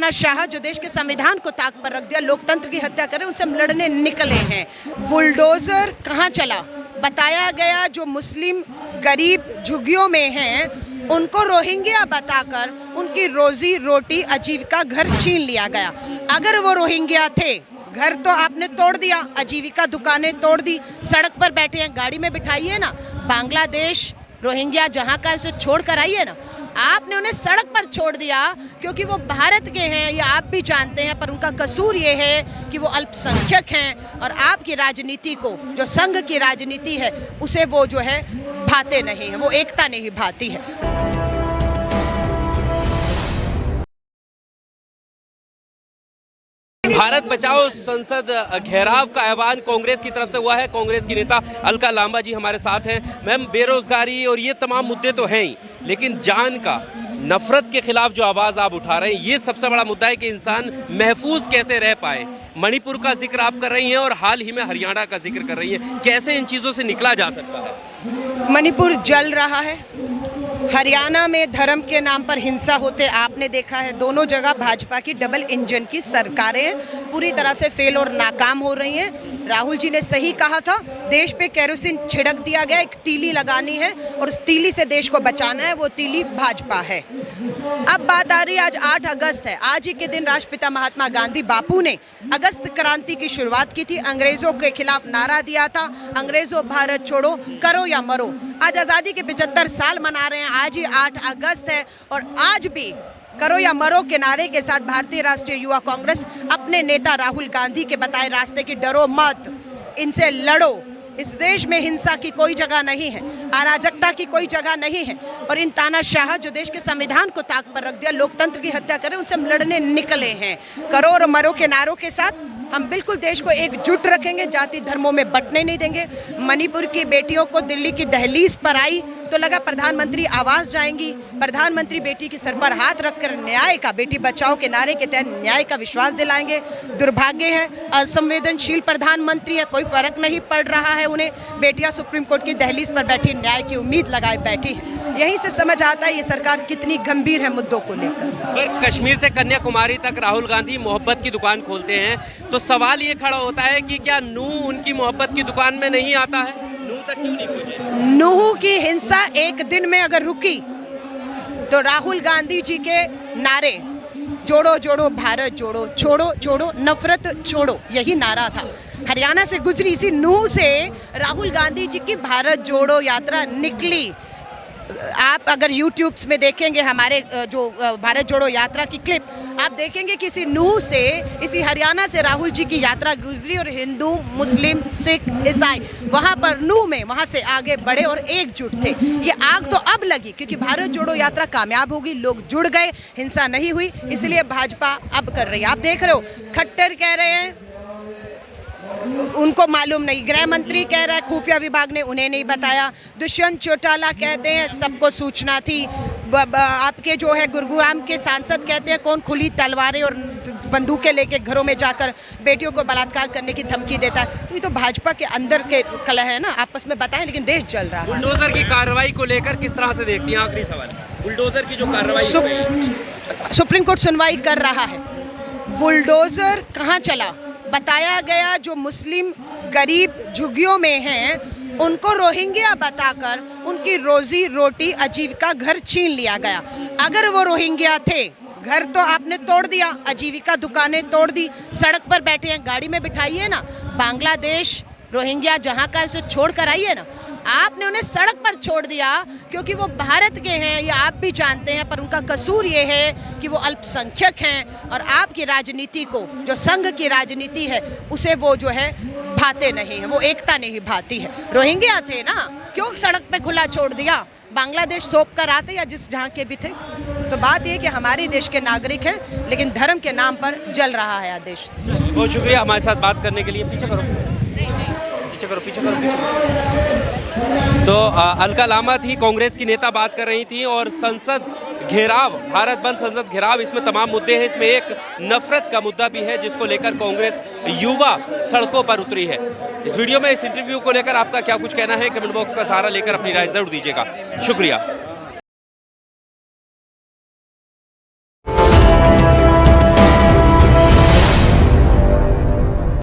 तानाशाह जो देश के संविधान को ताक पर रख दिया, लोकतंत्र की हत्या कर रहे हैं, उनसे हम लड़ने निकले हैं। बुलडोजर कहाँ चला? बताया गया जो मुस्लिम गरीब झुग्गियों में हैं उनको रोहिंग्या बताकर उनकी रोजी रोटी आजीविका घर छीन लिया गया। अगर वो रोहिंग्या थे, घर तो आपने तोड़ दिया, आजीविका दुकानें तोड़ दी, सड़क पर बैठे हैं, गाड़ी में बिठाइए ना। बांग्लादेश रोहिंग्या जहाँ का उसे छोड़ कर आइए ना। आपने उन्हें सड़क पर छोड़ दिया क्योंकि वो भारत के हैं, ये आप भी जानते हैं, पर उनका कसूर ये है कि वो अल्पसंख्यक हैं और आपकी राजनीति को, जो संघ की राजनीति है, उसे वो जो है भाते नहीं है, वो एकता नहीं भाती है। भारत बचाओ संसद घेराव का ऐलान कांग्रेस की तरफ से हुआ है। कांग्रेस की नेता अलका लांबा जी हमारे साथ हैं। मैम, बेरोजगारी और ये तमाम मुद्दे तो हैं ही, लेकिन जान का, नफरत के खिलाफ जो आवाज़ आप उठा रहे हैं, ये सबसे बड़ा मुद्दा है कि इंसान महफूज कैसे रह पाए। मणिपुर का जिक्र आप कर रही हैं और हाल ही में हरियाणा का जिक्र कर रही हैं। कैसे इन चीज़ों से निकला जा सकता है? मणिपुर जल रहा है, हरियाणा में धर्म के नाम पर हिंसा होते आपने देखा है। दोनों जगह भाजपा की डबल इंजन की सरकारें पूरी तरह से फेल और नाकाम हो रही हैं। राहुल जी ने सही कहा था, देश पे केरोसिन छिड़क दिया गया, एक तीली लगानी है और उस तीली से देश को बचाना है, वो तीली भाजपा है। अब बात आ रही है, आज 8 अगस्त है। आज ही के दिन राष्ट्रपिता महात्मा गांधी बापू ने अगस्त क्रांति की शुरुआत की थी, अंग्रेजों के खिलाफ नारा दिया था, अंग्रेजों भारत छोड़ो, करो या मरो। आज आज़ादी के 75 साल मना रहे हैं, आज ही 8 अगस्त है और आज भी करो या मरो के नारे के साथ भारतीय राष्ट्रीय युवा कांग्रेस अपने नेता राहुल गांधी के बताए रास्ते की डरो मत, इनसे लड़ो। इस देश में हिंसा की कोई जगह नहीं है, अराजकता की कोई जगह नहीं है और इन तानाशाह जो देश के संविधान को ताक पर रख दिया, लोकतंत्र की हत्या कर रहे हैं, उनसे हम लड़ने निकले हैं। करो और मरो के नारों के साथ हम बिल्कुल देश को एकजुट रखेंगे, जाति धर्मों में बंटने नहीं देंगे। मणिपुर की बेटियों को दिल्ली की दहलीज पर आई तो लगा प्रधानमंत्री आवास जाएंगी, प्रधानमंत्री बेटी के सर पर हाथ रखकर न्याय का, बेटी बचाओ के नारे के तहत न्याय का विश्वास दिलाएंगे। दुर्भाग्य है, असंवेदनशील प्रधानमंत्री है, कोई फर्क नहीं पड़ रहा है उन्हें। बेटियां सुप्रीम कोर्ट की दहलीज पर बैठी न्याय की उम्मीद लगाए बैठी है। यहीं से समझ आता है ये सरकार कितनी गंभीर है मुद्दों को लेकर। पर कश्मीर से कन्याकुमारी तक राहुल गांधी मोहब्बत की दुकान खोलते हैं, तो सवाल ये खड़ा होता है कि क्या नूह उनकी मोहब्बत की दुकान में नहीं आता है? नूह तक क्यों नहीं पहुंचे? नूह की हिंसा एक दिन में अगर रुकी तो राहुल गांधी जी के नारे जोड़ो जोड़ो भारत जोड़ो, छोड़ो छोड़ो नफरत छोड़ो, यही नारा था। हरियाणा से गुजरी इसी नूह से राहुल गांधी जी की भारत जोड़ो यात्रा निकली। आप अगर यूट्यूब में देखेंगे हमारे जो भारत जोड़ो यात्रा की क्लिप, आप देखेंगे कि इसी नूह से, इसी हरियाणा से राहुल जी की यात्रा गुजरी और हिंदू, मुस्लिम, सिख, ईसाई वहाँ पर नूह में वहाँ से आगे बढ़े और एकजुट थे। ये आग तो अब लगी क्योंकि भारत जोड़ो यात्रा कामयाब होगी, लोग जुड़ गए, हिंसा नहीं हुई, इसलिए भाजपा अब कर रही है। आप देख रहे हो, खट्टर कह रहे हैं उनको मालूम नहीं, गृह मंत्री कह रहा है खुफिया विभाग ने उन्हें नहीं बताया, दुष्यंत चौटाला कहते हैं सबको सूचना थी, आपके जो है गुरुग्राम के सांसद कहते हैं कौन खुली तलवारें और बंदूकें लेके घरों में जाकर बेटियों को बलात्कार करने की धमकी देता है। तो ये तो भाजपा के अंदर के कलह है ना, आपस में बताएं, लेकिन देश जल रहा है। बुलडोजर की कार्रवाई को लेकर किस तरह से देखती हैं? आखिरी सवाल, बुलडोजर की जो कार्रवाई सुप्रीम कोर्ट सुनवाई कर रहा है, बुलडोजर कहाँ चला? बताया गया जो मुस्लिम गरीब झुग्गियों में हैं उनको रोहिंग्या बताकर उनकी रोजी रोटी आजीविका घर छीन लिया गया। अगर वो रोहिंग्या थे, घर तो आपने तोड़ दिया, आजीविका दुकानें तोड़ दी, सड़क पर बैठे हैं, गाड़ी में बिठाइए ना। बांग्लादेश रोहिंग्या जहाँ का उसे छोड़ कर आइए ना। आपने उन्हें सड़क पर छोड़ दिया क्योंकि वो भारत के हैं, ये आप भी जानते हैं, पर उनका कसूर ये है कि वो अल्पसंख्यक हैं और आपकी राजनीति को, जो संघ की राजनीति है, उसे वो जो है भाते नहीं है, वो एकता नहीं भाती है। रोहिंग्या थे ना, क्यों सड़क पे खुला छोड़ दिया? बांग्लादेश सौंप कर आते या जिस जहाँ के भी थे। तो बात ये कि हमारे देश के नागरिक हैं लेकिन धर्म के नाम पर जल रहा है देश। बहुत शुक्रिया हमारे साथ बात करने के लिए। पीछे करो, पीछे करो, पीछे करो, पीछे करो। तो अलका लांबा थी, कांग्रेस की नेता बात कर रही थी और संसद घेराव, भारत बंद संसद घेराव, इसमें तमाम मुद्दे हैं। इसमें एक नफरत का मुद्दा भी है जिसको लेकर कांग्रेस युवा सड़कों पर उतरी है। इस वीडियो में इस इंटरव्यू को लेकर आपका क्या कुछ कहना है? कमेंट बॉक्स का सहारा लेकर अपनी राय जरूर दीजिएगा। शुक्रिया।